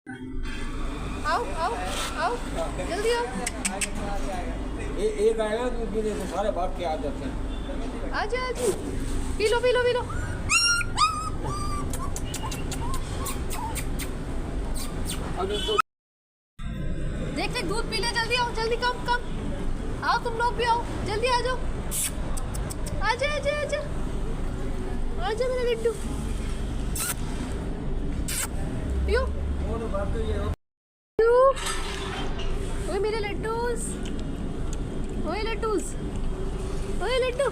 आओ आओ आओ जल्दी आओ। एक आएगा तो पीने से सारे भाग के आ जाते हैं। आजा आजा P low P low P low. देख देख दूध पी ले, जल्दी आओ जल्दी, कम कम आओ, तुम लोग भी आओ, जल्दी आ जाओ। आजा आजा आजा आजा मेरा लड्डू, पियो। ओए मेरे लड्डूस, ओए लड्डूस, ओए लड्डू।